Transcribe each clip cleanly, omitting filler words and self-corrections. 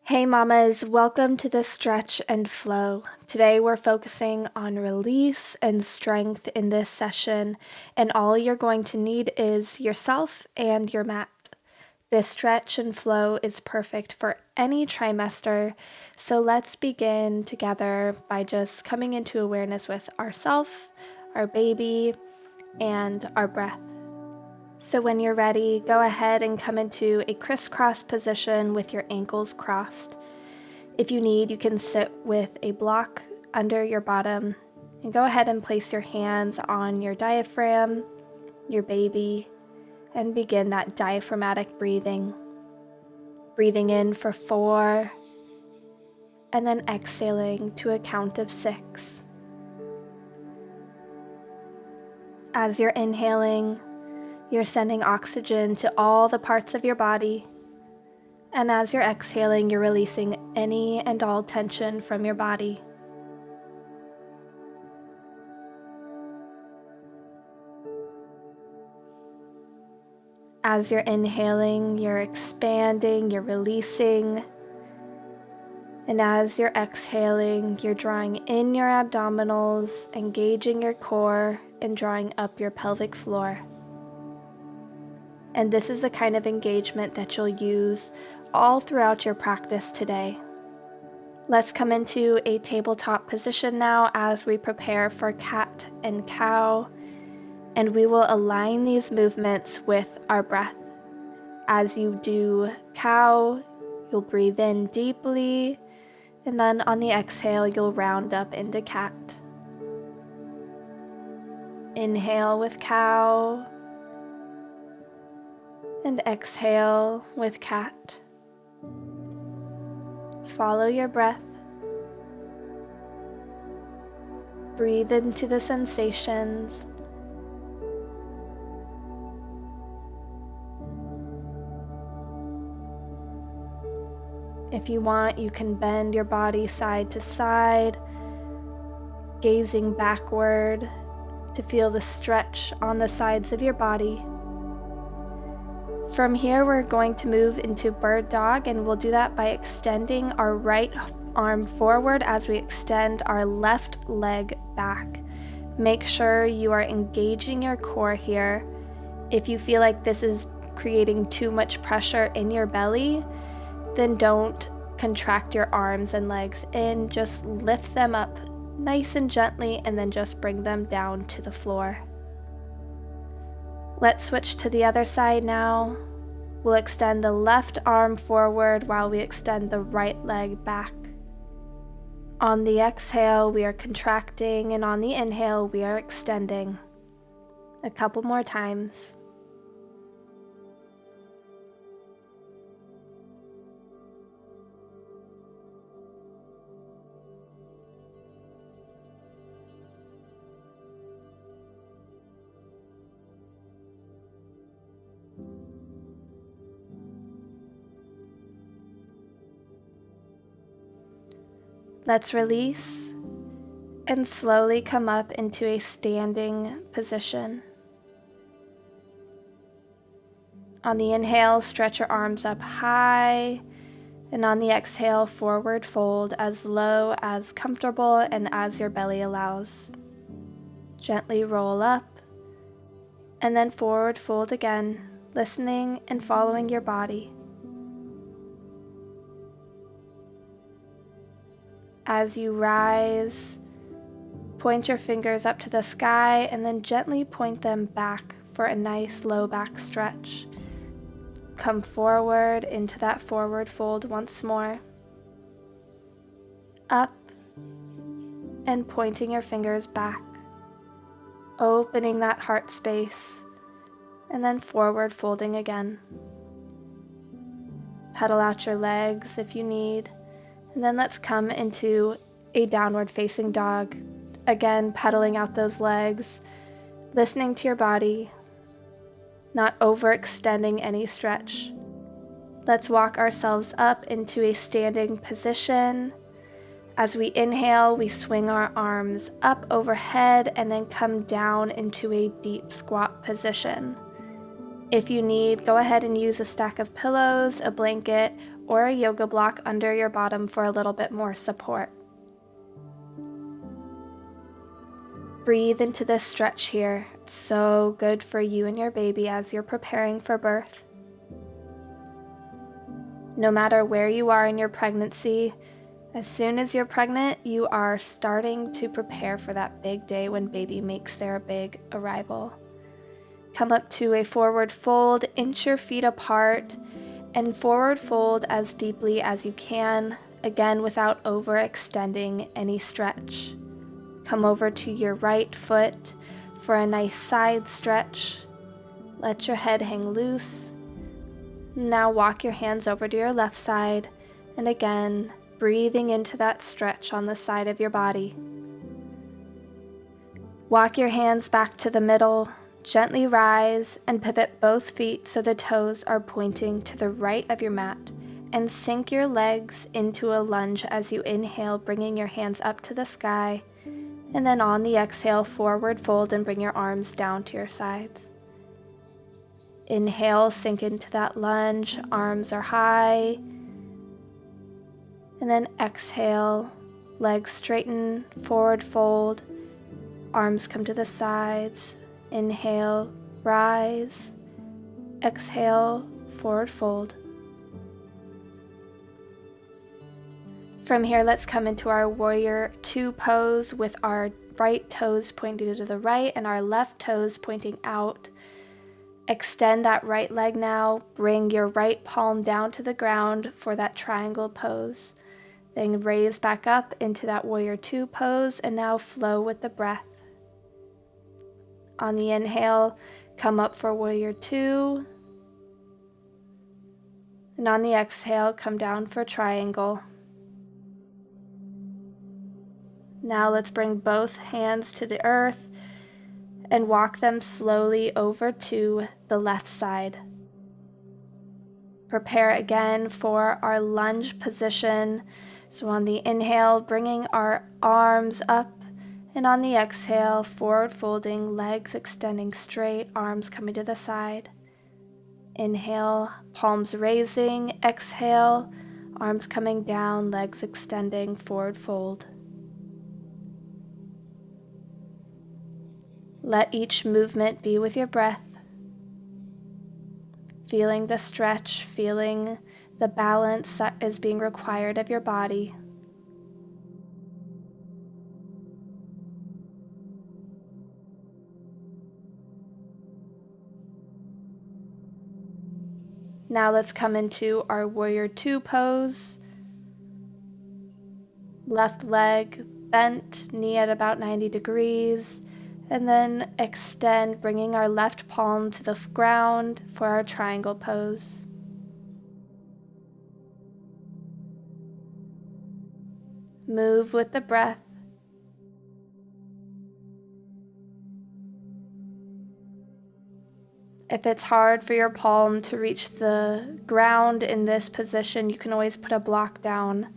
Hey mamas, welcome to the stretch and flow. Today we're focusing on release and strength in this session, and all you're going to need is yourself and your mat. This stretch and flow is perfect for any trimester, so let's begin together by just coming into awareness with ourself, our baby, and our breath. So when you're ready, go ahead and come into a crisscross position with your ankles crossed. If you need, you can sit with a block under your bottom and go ahead and place your hands on your diaphragm, your baby, and begin that diaphragmatic breathing. Breathing in for 4, and then exhaling to a count of 6. As you're inhaling, you're sending oxygen to all the parts of your body, and as you're exhaling, you're releasing any and all tension from your body. As you're inhaling, you're expanding, you're releasing, and as you're exhaling, you're drawing in your abdominals, engaging your core, and drawing up your pelvic floor. And this is the kind of engagement that you'll use all throughout your practice today. Let's come into a tabletop position now as we prepare for cat and cow, and we will align these movements with our breath. As you do cow, you'll breathe in deeply, and then on the exhale, you'll round up into cat. Inhale with cow, and exhale with cat. Follow your breath. Breathe into the sensations. If you want, you can bend your body side to side, gazing backward to feel the stretch on the sides of your body. From here, we're going to move into bird dog, and we'll do that by extending our right arm forward as we extend our left leg back. Make sure you are engaging your core here. If you feel like this is creating too much pressure in your belly, then don't contract your arms and legs in. Just lift them up nice and gently and then just bring them down to the floor. Let's switch to the other side now. We'll extend the left arm forward while we extend the right leg back. On the exhale, we are contracting, and on the inhale, we are extending. A couple more times. Let's release and slowly come up into a standing position. On the inhale, stretch your arms up high, and on the exhale, forward fold as low as comfortable and as your belly allows. Gently roll up, and then forward fold again, listening and following your body. As you rise, point your fingers up to the sky and then gently point them back for a nice low back stretch. Come forward into that forward fold once more. Up and pointing your fingers back, opening that heart space, and then forward folding again. Pedal out your legs if you need. And then let's come into a downward facing dog. Again, pedaling out those legs, listening to your body, not overextending any stretch. Let's walk ourselves up into a standing position. As we inhale, we swing our arms up overhead and then come down into a deep squat position. If you need, go ahead and use a stack of pillows, a blanket, or a yoga block under your bottom for a little bit more support. Breathe into this stretch here. It's so good for you and your baby as you're preparing for birth. No matter where you are in your pregnancy, as soon as you're pregnant, you are starting to prepare for that big day when baby makes their big arrival. Come up to a forward fold, inch your feet apart, and forward fold as deeply as you can, again without overextending any stretch. Come over to your right foot for a nice side stretch. Let your head hang loose. Now walk your hands over to your left side, and again, breathing into that stretch on the side of your body. Walk your hands back to the middle, gently rise and pivot both feet so the toes are pointing to the right of your mat, and sink your legs into a lunge as you inhale, bringing your hands up to the sky, and then on the exhale, forward fold and bring your arms down to your sides. Inhale, sink into that lunge, arms are high, and then exhale, legs straighten, forward fold, arms come to the sides. Inhale, rise, exhale, forward fold. From here, let's come into our warrior two pose with our right toes pointing to the right and our left toes pointing out. Extend that right leg now, bring your right palm down to the ground for that triangle pose. Then raise back up into that warrior two pose and now flow with the breath. On the inhale, come up for warrior two. And on the exhale, come down for triangle. Now let's bring both hands to the earth and walk them slowly over to the left side. Prepare again for our lunge position. So on the inhale, bringing our arms up, and on the exhale, forward folding, legs extending straight, arms coming to the side. Inhale, palms raising. Exhale, arms coming down, legs extending, forward fold. Let each movement be with your breath, feeling the stretch, feeling the balance that is being required of your body. Now let's come into our warrior two pose. Left leg bent, knee at about 90 degrees, and then extend, bringing our left palm to the ground for our triangle pose. Move with the breath. If it's hard for your palm to reach the ground in this position, you can always put a block down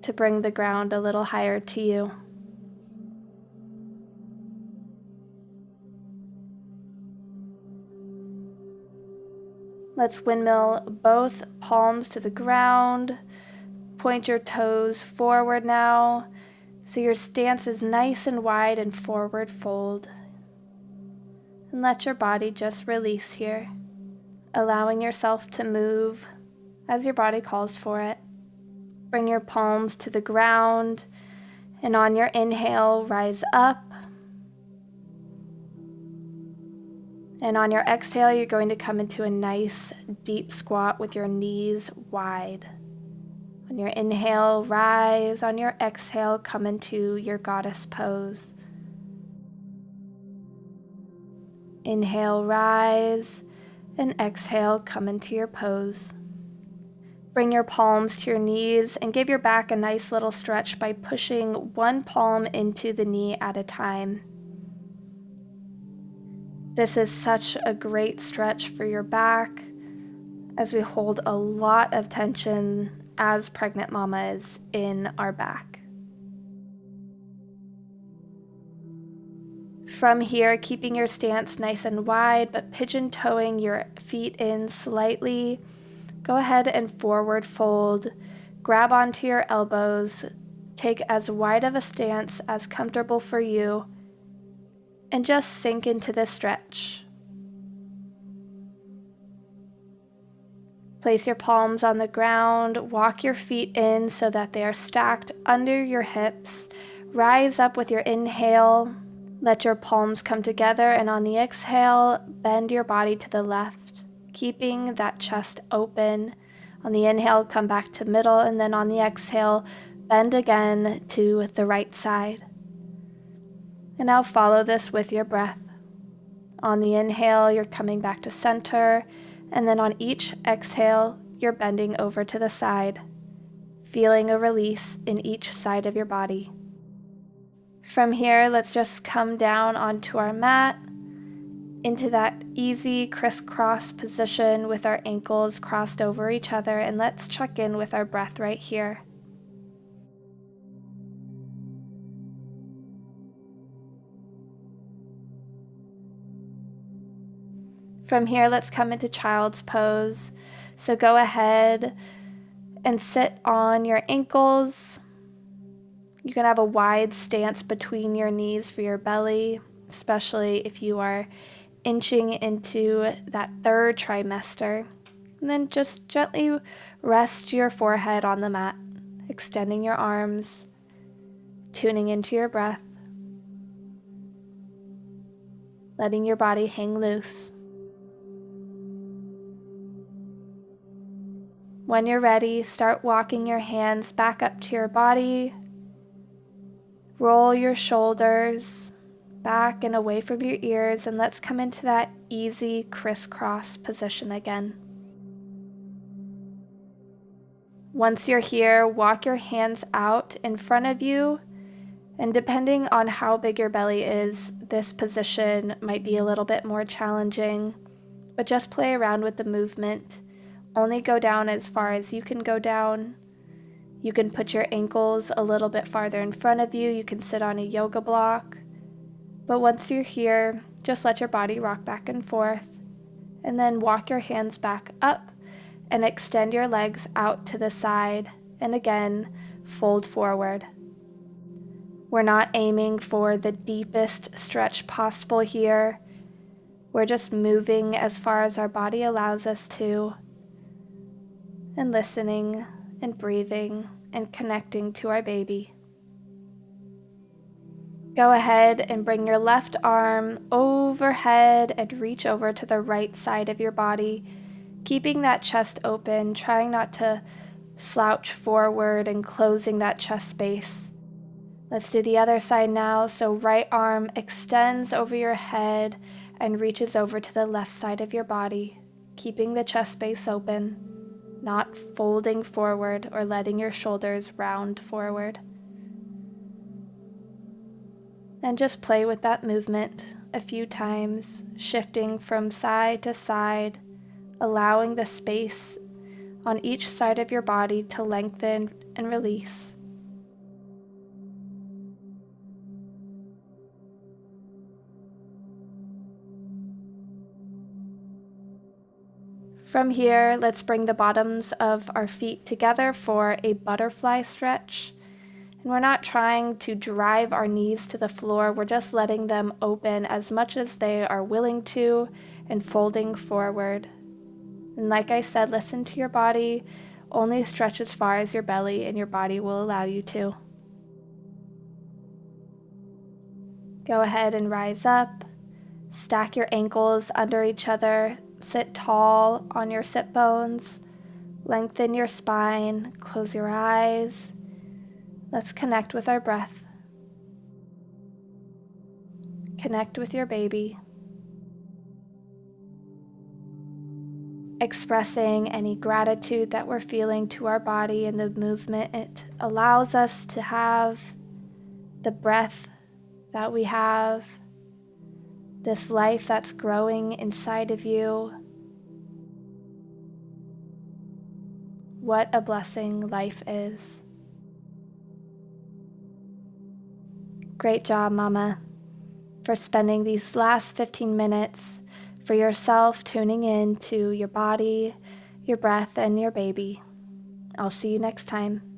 to bring the ground a little higher to you. Let's windmill both palms to the ground. Point your toes forward now, so your stance is nice and wide and forward fold. And let your body just release here, allowing yourself to move as your body calls for it. Bring your palms to the ground, and on your inhale, rise up. And on your exhale, you're going to come into a nice deep squat with your knees wide. On your inhale, rise. On your exhale, come into your goddess pose. Inhale, rise, and exhale, come into your pose. Bring your palms to your knees and give your back a nice little stretch by pushing one palm into the knee at a time. This is such a great stretch for your back as we hold a lot of tension as pregnant mamas in our back. From here, keeping your stance nice and wide, but pigeon-toeing your feet in slightly, Go ahead and forward fold, grab onto your elbows, take as wide of a stance as comfortable for you, and just sink into this stretch. Place your palms on the ground, walk your feet in so that they are stacked under your hips. Rise up with your inhale, let your palms come together, and on the exhale, bend your body to the left, keeping that chest open. On the inhale, come back to middle, and then on the exhale, bend again to the right side. And now follow this with your breath. On the inhale, you're coming back to center, and then on each exhale, you're bending over to the side, feeling a release in each side of your body. From here, let's just come down onto our mat, into that easy crisscross position with our ankles crossed over each other, and let's check in with our breath right here. From here, let's come into child's pose. So go ahead and sit on your ankles. You can have a wide stance between your knees for your belly, especially if you are inching into that third trimester. And then just gently rest your forehead on the mat, extending your arms, tuning into your breath, letting your body hang loose. When you're ready, start walking your hands back up to your body. Roll your shoulders back and away from your ears, and let's come into that easy crisscross position again. Once you're here, walk your hands out in front of you, and depending on how big your belly is, this position might be a little bit more challenging, but just play around with the movement. Only go down as far as you can go down. You can put your ankles a little bit farther in front of you. You can sit on a yoga block. But once you're here, just let your body rock back and forth. And then walk your hands back up and extend your legs out to the side. And again, fold forward. We're not aiming for the deepest stretch possible here. We're just moving as far as our body allows us to, and listening and breathing and connecting to our baby. Go ahead and bring your left arm overhead and reach over to the right side of your body, keeping that chest open, trying not to slouch forward and closing that chest space. Let's do the other side now. So right arm extends over your head and reaches over to the left side of your body, keeping the chest space open, not folding forward or letting your shoulders round forward. And just play with that movement a few times, shifting from side to side, allowing the space on each side of your body to lengthen and release. From here, let's bring the bottoms of our feet together for a butterfly stretch. And we're not trying to drive our knees to the floor, we're just letting them open as much as they are willing to and folding forward. And like I said, listen to your body, only stretch as far as your belly and your body will allow you to. Go ahead and rise up, stack your ankles under each other, sit tall on your sit bones, lengthen your spine, close your eyes. Let's connect with our breath. Connect with your baby. Expressing any gratitude that we're feeling to our body and the movement it allows us to have, the breath that we have, this life that's growing inside of you. What a blessing life is. Great job, Mama, for spending these last 15 minutes for yourself, tuning in to your body, your breath, and your baby. I'll see you next time.